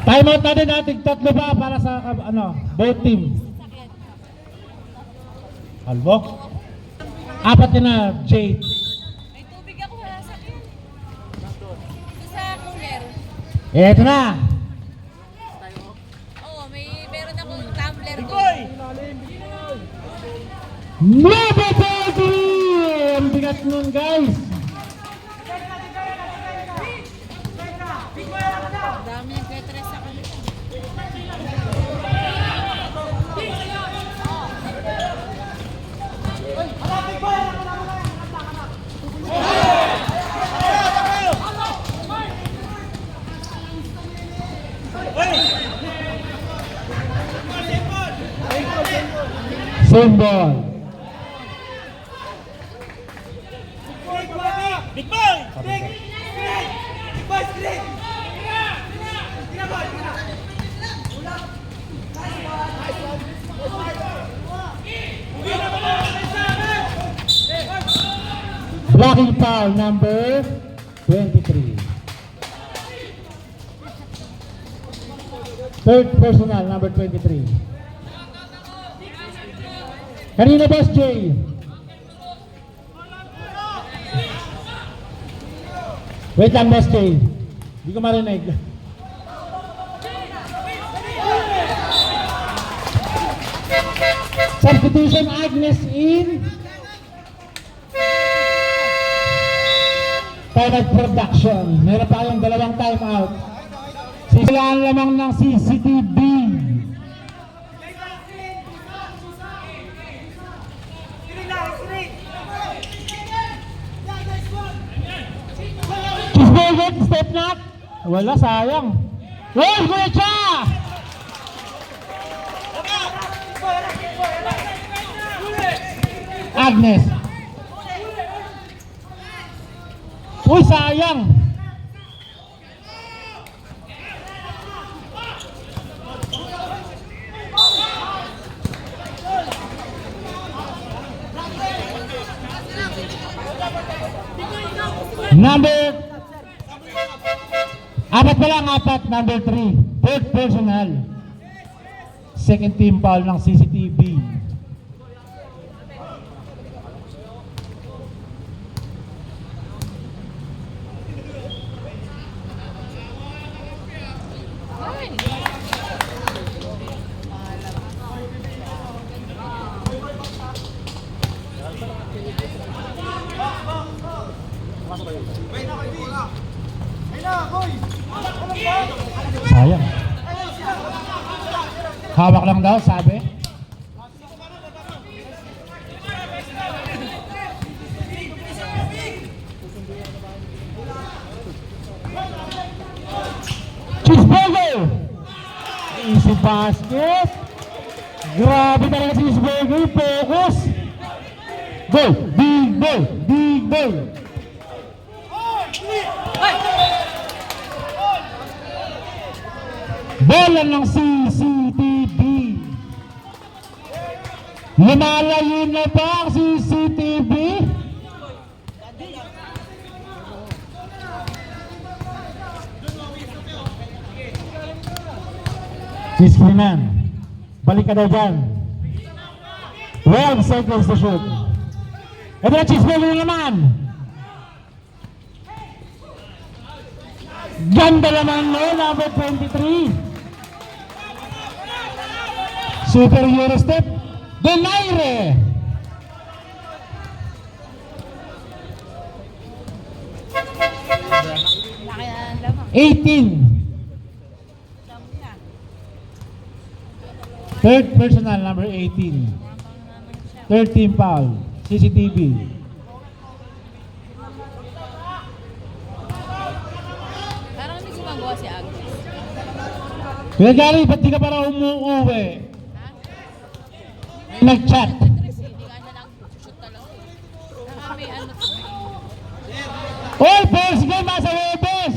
Timeout natin natin tatlo ba para sa both team. Albok. Apat na Jade. May tubig ako sa akin. Sa cooler. Eto na. Oo, meron akong tumbler doon. Number 30! Ang bigat nun, guys. Dami yung petres sa kanila. Same ball. Big boy! Big boy, straight! Blocking foul number 23. Third personal number 23. Kanina boss Jay. Wait lang boss Jay. Hindi ko marinig. Substitution Agnes in Pilot Production. Meron pa kayong dalawang timeout. Sisilaan lamang ng CCTV. Chisburger, step knock. Wala, sayang. Roll, Mecha! Agnes. Uy, sayang. Apat pa lang, number 3. Third personal. Second team foul ng CCTV. Sayang. Hawak lang daw, sabi. Cheeseburger! Easy basket. Grabe talaga si Cheeseburger. Focus. Goal! Big goal! Big goal! Bola ng CCTV. Lumalayo na ba ang CCTV? Miss Freeman, balik ka daw dyan. 12 seconds to shoot. Ito na, Cheeseburger naman. Ganda naman mo, number 23. Super Euro step. Donaire. Laki na lamang. 18. Third personal number 18. Third team foul. CCTV. Parang hindi gumagawa si Agnes. Kaya Gary, ba't di ka parang umuuwi? Nag-chat. Hindi ka na lang shoot talaga. May ano. All first game sa Webes.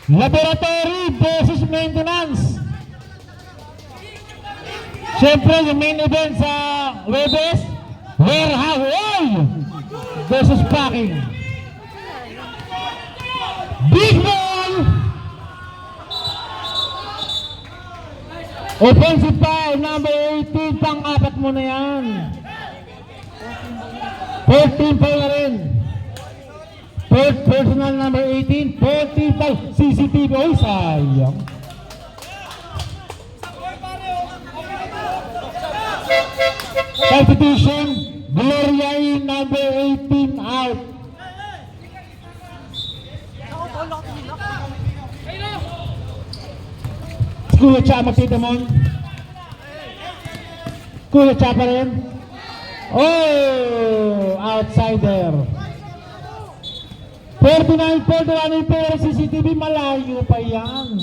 Laboratory versus maintenance. Siyempre, yung main event sa Webes, warehouse versus packing. Big ball! Offensive foul, number 18, pang-apat mo na yan. 14 foul na rin. Third personal number 18, 14 foul, CCTV, oy sayang. Substitution, Gloria in number 18 out. Kuya Cha magtitamon. Kuya Cha pa rin. Oh, outsider. 49-41 yung pero CCTV, malayo pa yan.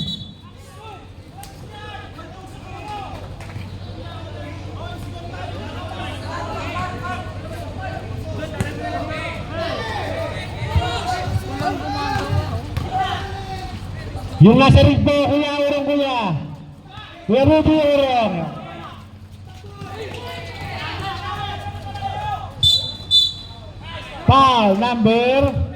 Yung nasa rigbo, kuya, urong kuya. Kuya Ruby, urong. Foul number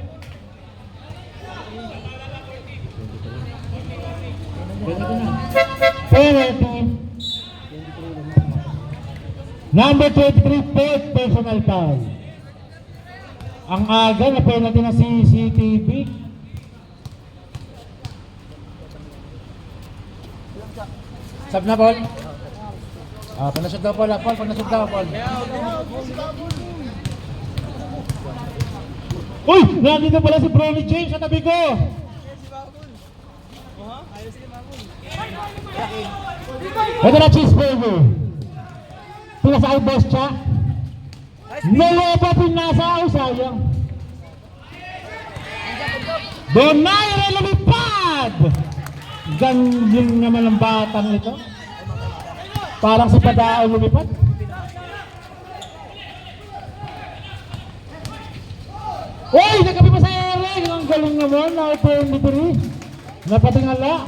20. Number 23, fourth personal foul. Ang aga na penalty ng CCTV. Sab na, Paul? Pag nasub daw, Paul. Pag nasub daw, Paul. Uy! Nandito pala si Brony James sa tabi ko! Ito na cheeseburger. Pinasa boss siya. Naloba pinasa ako, sayang. Donaire lumipad! Ganyan naman ang batang ito. Parang si Padao lumipad. Uy! Nagkapi pa sa Eric! Ang galing naman na opportunity. Napatingala.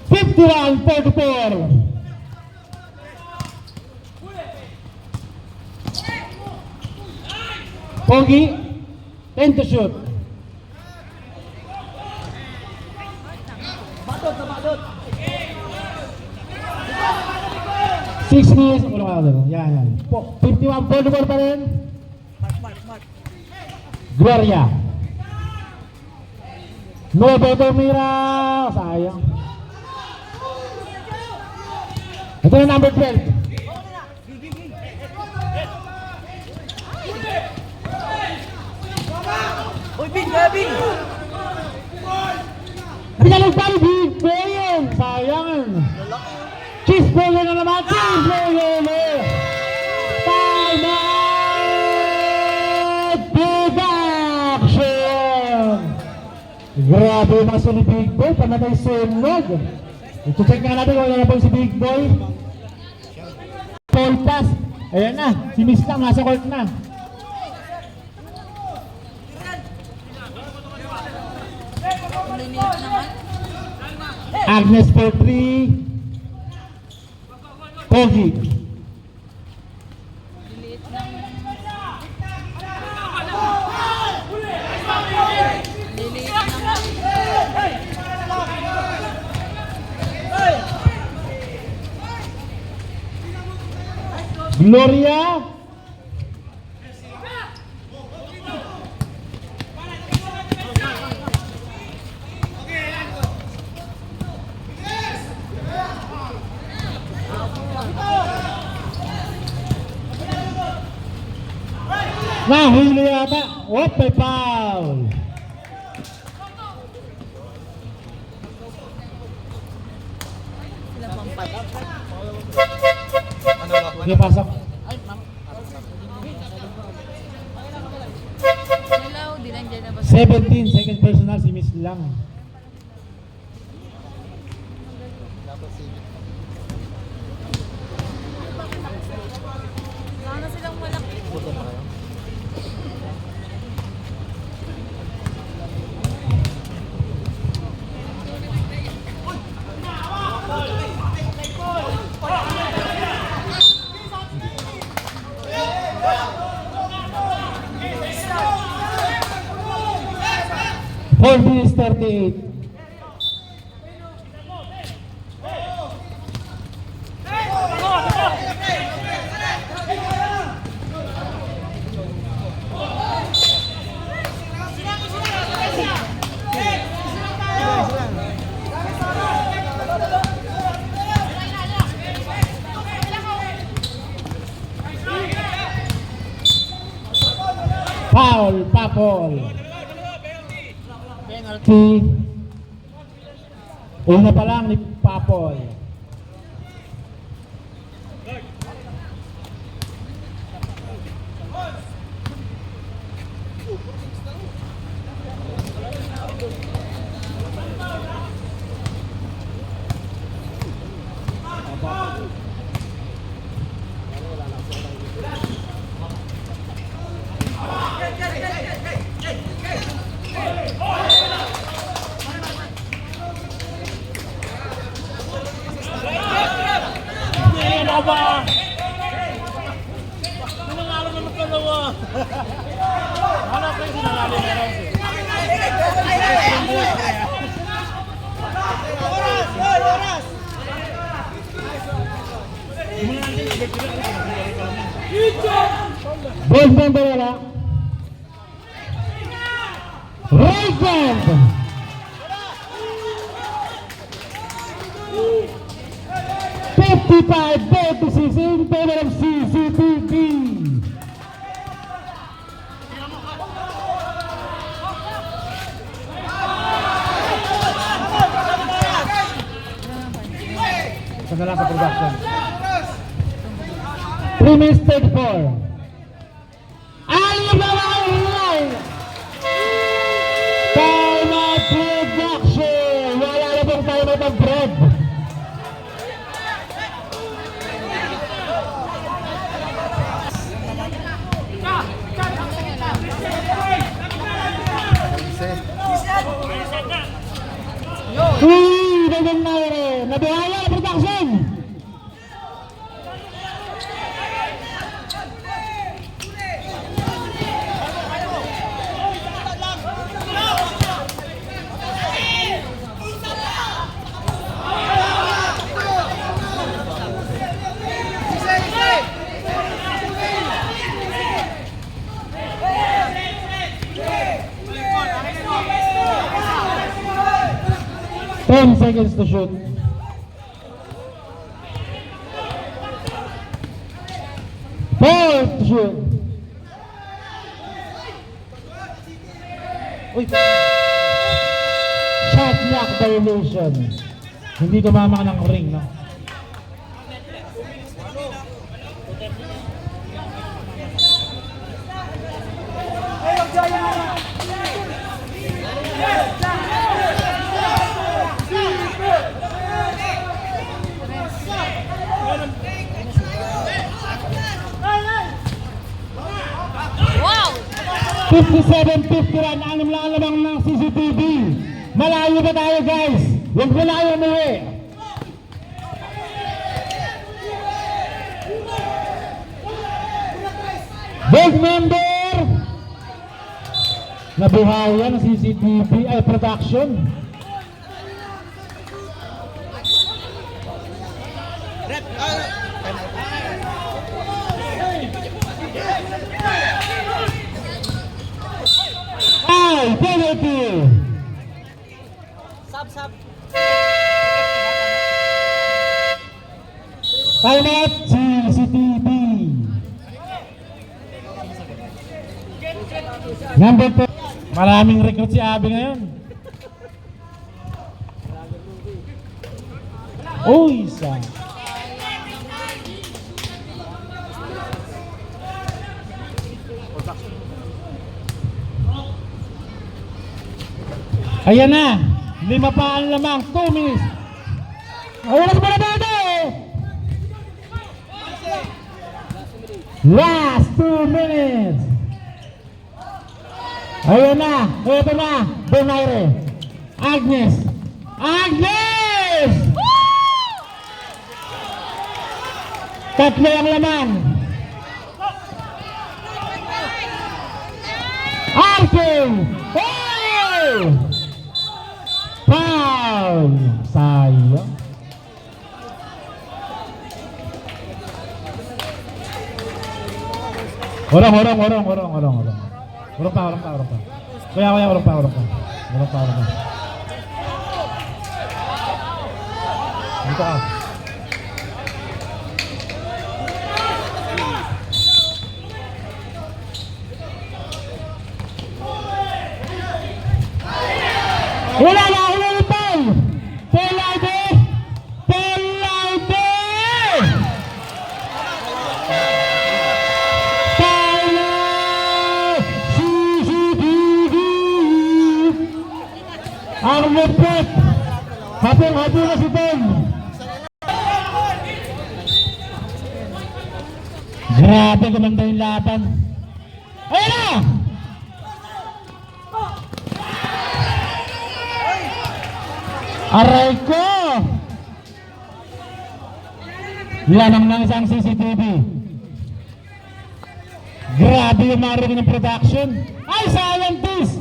51-44. Pogi, 10 to shoot. Batot na batot. 6 minutes. Ulo ka doon. Yan. 51-44 pa rin. Mark. Gloria. No better mira. Sayang. Ito na number 12. Uy, Bing! Pinalog pa ni Big Boy. Sayang. Cheeseburger na naman. Cheeseburger. Time out. Big action. Grabe yung mga si Big Boy. Panatay sunog. I-check nga natin kung ano po si Big Boy. Paul pass. Ayan na. Si Miss Lang nasa court na. Liniit naman. Agnes for 3. Pogi. Liliit naman. Liliit naman. Gloria. Nahuli yata. Oh, may foul. Sila pang patak. Hindi pasok. Ay, ma'am. Hello, di nandiyan na ba? 17, second personal si Miss Lang. Sana silang malaki. Four minutes 38. Papol. Una pa lang ni Papol. Boys member wala. Right band. $55 in favor of CCTV. Ito na lang sa production. 3 minutes 34. Alibaba! Time out production! Wala na pong time out ng bread. Uy! Dagang na rin! Nabuhaya na production! Ten seconds to shoot. Four to shoot. Uy. Shot clock violation. Hindi tumama ng ring, no? Wow! 57-51, anim lang lamang ng CCTV. Malayo ba tayo, guys? Huwag malayo umuwi. Big member! Nabuhayan ng CCTV ay production. Ay, penalty! Sub. Time out, CCTV. Number 2. Maraming recruit si Abi ngayon. Uy, isa. Ayan na. 5 pa ang lamang. 2 minutes. Ayan na sa mga last 2 minutes. Ayan na. Ito na. Bonaire. Agnes. Agnes! Tatlo ang laman. Arkin! Hey! Foul! Sayang. Orang. Urong pa. Kuya, urong pa. Dito ka. Wala na, wala na Paul! Paul Laude! Paul Laude! Paulo! CCTV! Ang lupit! Hapong-hapo na si Paul! Grabe, gumanda yung laban. Ayan na! Aray ko! Lamang ng isang CCTV. Grabe yung marinig ng production. Ay, scientist!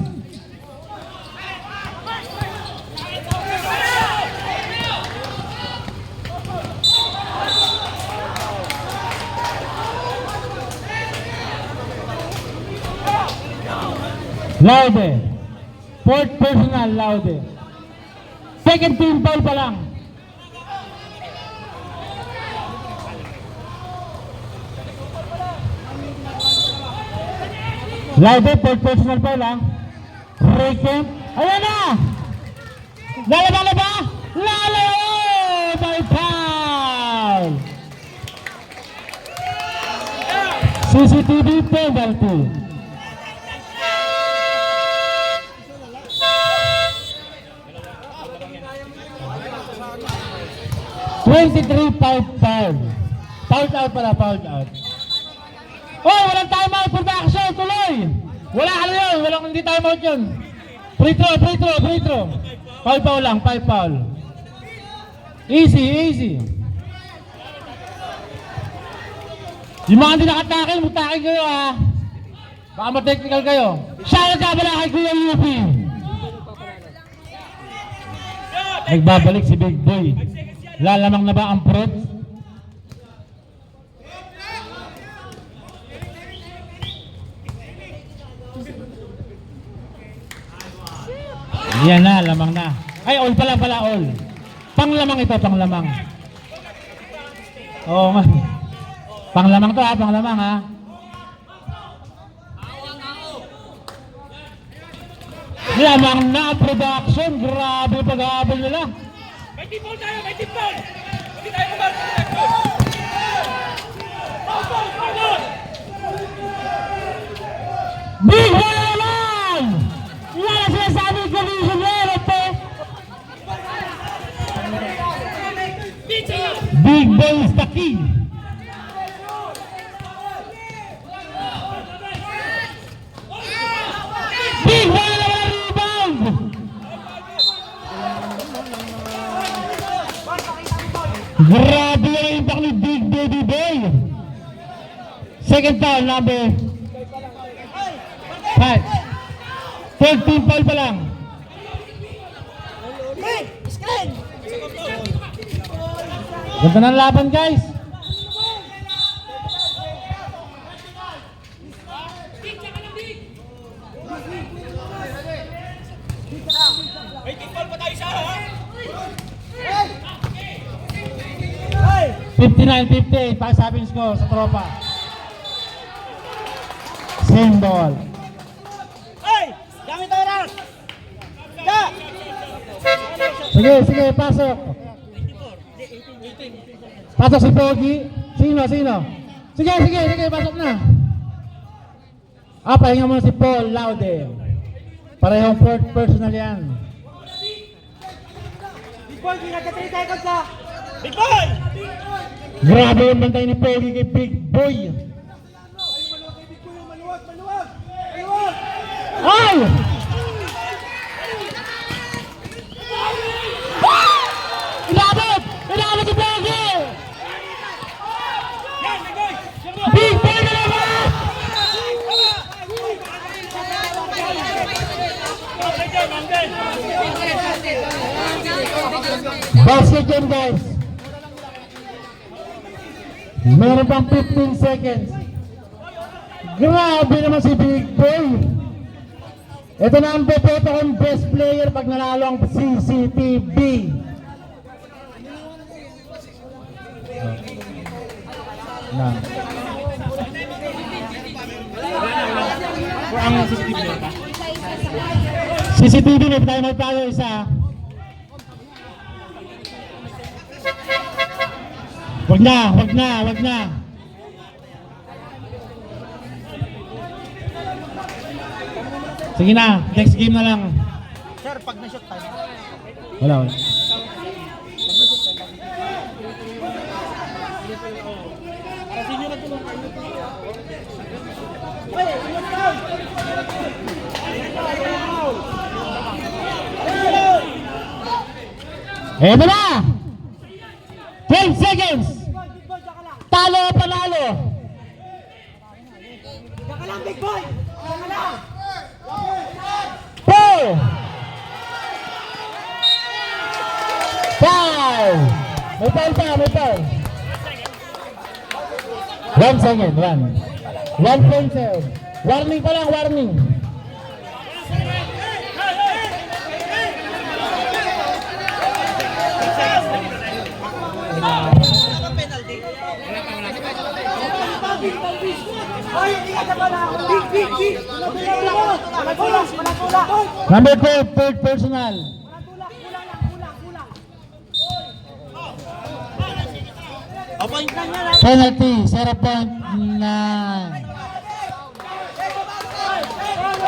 Laude. Fourth personal, Laude. Second team foul pa lang. Laude, fourth personal foul lang. Breaking. Ayan na! Lalabang na ba? Lalabang! By foul! CCTV penalty. Foul. Fouled out pala, fouled out. Oh, walang timeout production, tuloy! Wala ka na yun, walang hindi timeout yun. Free throw. Foul lang, 5 foul. Easy. Yung mga hindi nakatakil, mutakil kayo ha. Baka ma-technical kayo. Shoutout ka pala kay Kuya UP. Nagbabalik si Big Boy. Lalamang na ba ang fruit? Yan na, lamang na. Ay, all pala, all. Panglamang ito, panglamang. Oo nga. Panglamang to ha, panglamang ha. Lamang na production. Grabe pag-aabol nila. May team ball tayo, may team ball! Hindi tayo kumar! Big Boy naman! Wala sinasabi ko vision meron po. Big Boy is the key. Big Boy naman rebound! Grabe yung impact ni Big Baby Boy. Second foul, number 5. 13 foul pa lang. Ganda ng laban guys. May team ball pa tayo sa ha? 59-58, pasabing score sa tropa. Same ball. Hey! Gamit tayo rin! Da! Sige, pasok. Pasok si Pogi. Sino? Sige, pasok na. Pahinga muna si Paul Laude. Parehong fourth personal yan. Big boy, ginagad 3 seconds ha! Big boy! Grabe yung bantay ni Pogi kay Big Boy. Maluwag! Ay! Inabot si Pogi! Yan, big boy! Big Boy na naman! Basket game guys. Meron pang 15 seconds. Grabe naman si Big Boy. Ito na ang boboto kong best player pag nanalo ang CCTV. CCTV, may timeout tayo isa. Wag na. Sige na, next game na lang. Sir, pag na-shot tayo. Wala. Eto na! 12 seconds! Talo o panalo? Diyan ka lang, big boy! Diyan ka lang! 4 5 May foul. 1 second, 1 point serve. Warning pa lang, warning. Hoy, hindi ka pala! Big! Walang kulang! Number 4, third personal. Point lang yan! Penalty, 0.9.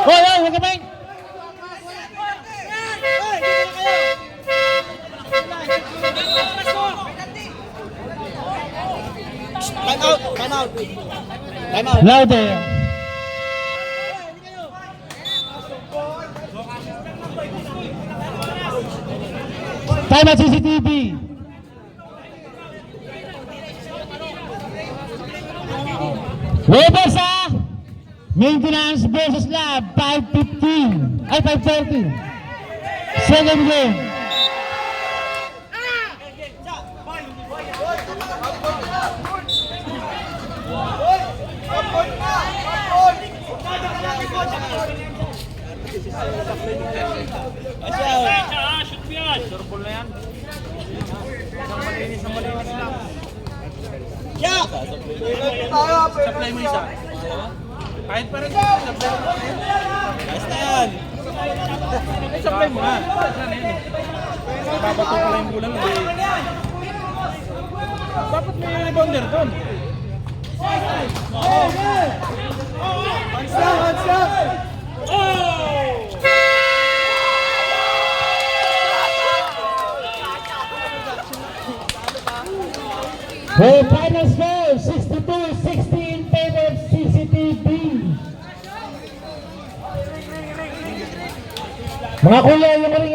Hoy, huwag ka bang! Time out! Louder. Time at CCTV. Weber sa Maintenance versus Lab, 5:15. Ay, 5:30. Second game. Supply mo isa. Kahit pa rin supply mo. Ayos na yan. Supply mo na. Babato pala yung bulang. Dapat may rebounder doon. Hands down! The final score, 62-60 in favor of CCTV. Mga kuya, yung ring